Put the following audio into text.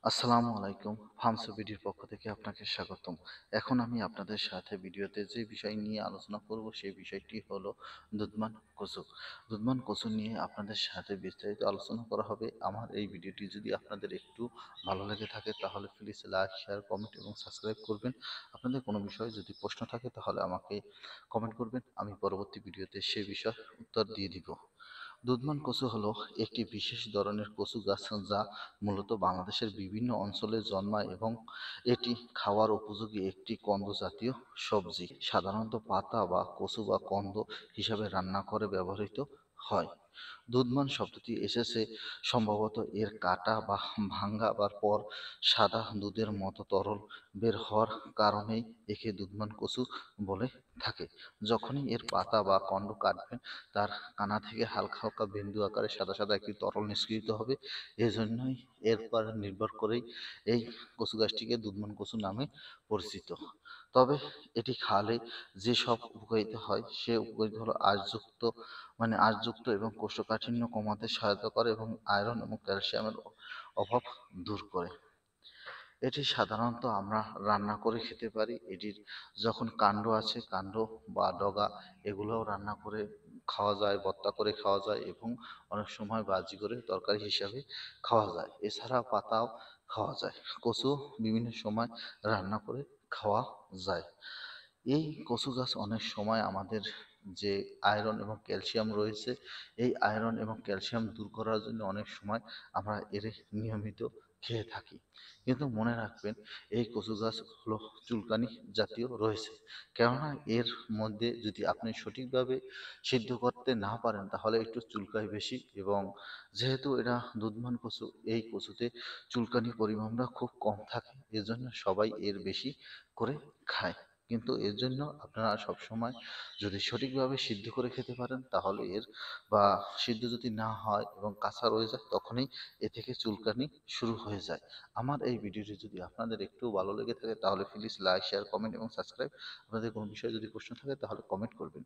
আসসালামু আলাইকুম। ফার্মসো বিডির পক্ষ থেকে আপনাকে স্বাগতম। এখন আমি আপনাদের সাথে ভিডিওতে যে বিষয় নিয়ে আলোচনা করব সেই বিষয়টি হলো দুধমান কচু। দুধমান কচু নিয়ে আপনাদের সাথে বিস্তারিত আলোচনা করা হবে। আমার এই ভিডিওটি যদি আপনাদের একটু ভালো লেগে থাকে তাহলে প্লিজ লাইক, শেয়ার, কমেন্ট এবং সাবস্ক্রাইব করবেন। আপনাদের কোনো বিষয়ে যদি প্রশ্ন থাকে তাহলে আমাকে কমেন্ট করবেন। আমি পরবর্তী ভিডিওতে সে বিষয়ে উত্তর দিয়ে দিব। দুধমান কচু হলো একটি বিশেষ ধরনের কচু গাছ যা মূলত বাংলাদেশের বিভিন্ন অঞ্চলে জন্মায় এবং এটি খাওয়ার উপযোগী একটি কন্দ জাতীয় সবজি। সাধারণত পাতা বা কচু বা কন্দ হিসাবে রান্না করে ব্যবহৃত হয়। দুধমান শব্দটি এসেছে সম্ভবত এর কাটা বা ভাঙাবার পর সাদা দুধের মতো তরল বের হওয়ার কারণেই একে দুধমান কচু বলে থাকে। যখনই এর পাতা বা কন্দ কাটবেন তার কানা থেকে হালকা হালকা বিন্দু আকারে সাদা সাদা একটি তরল নিষ্কৃত হবে। এজন্যই এর পর নির্ভর করেই এই কচু গাছটিকে দুধমান কচু নামে পরিচিত। তবে এটি খালে যেসব উপকারিতা হয় সে উপকারিতা হলো আঁশযুক্ত এবং কোষ্ঠকাঠিন্য কমাতে সহায়তা করে এবং আয়রন এবং ক্যালসিয়ামের অভাব দূর করে। এটি সাধারণত আমরা রান্না করে খেতে পারি। এটির যখন কাণ্ড আছে, কাণ্ড বা ডগা এগুলোও রান্না করে খাওয়া যায়, ভর্তা করে খাওয়া যায় এবং অনেক সময় ভাজি করে তরকারি হিসাবে খাওয়া যায়। এছাড়া পাতাও খাওয়া যায়। কচু বিভিন্ন সময় রান্না করে খাওয়া যায়। এই কচু গাছ অনেক সময় আমাদের যে আয়রন এবং ক্যালসিয়াম রয়েছে, এই আয়রন এবং ক্যালসিয়াম দূর করার জন্য অনেক সময় আমরা এর নিয়মিত খেয়ে থাকি। কিন্তু মনে রাখবেন এই কচু গাছগুলো চুলকানি জাতীয় রয়েছে, কেননা এর মধ্যে যদি আপনি সঠিকভাবে সিদ্ধ করতে না পারেন তাহলে একটু চুলকায় বেশি, এবং যেহেতু এটা দুধমান কচু, এই কচুতে চুলকানির পরিমাণটা খুব কম থাকে, এজন্য সবাই এর বেশি করে খায়। কিন্তু এর জন্য আপনারা সবসময় যদি সঠিকভাবে সিদ্ধ করে খেতে পারেন তাহলে বা সিদ্ধ যদি না হয় এবং কাঁচা রয়ে যায় তখনই এ থেকে চুলকানি শুরু হয়ে যায়। আমার এই ভিডিওটি যদি আপনাদের একটু ভালো লেগে থাকে তাহলে প্লিজ লাইক, শেয়ার, কমেন্ট এবং সাবস্ক্রাইব। আপনাদের কোনো বিষয়ে যদি প্রশ্ন থাকে তাহলে কমেন্ট করবেন।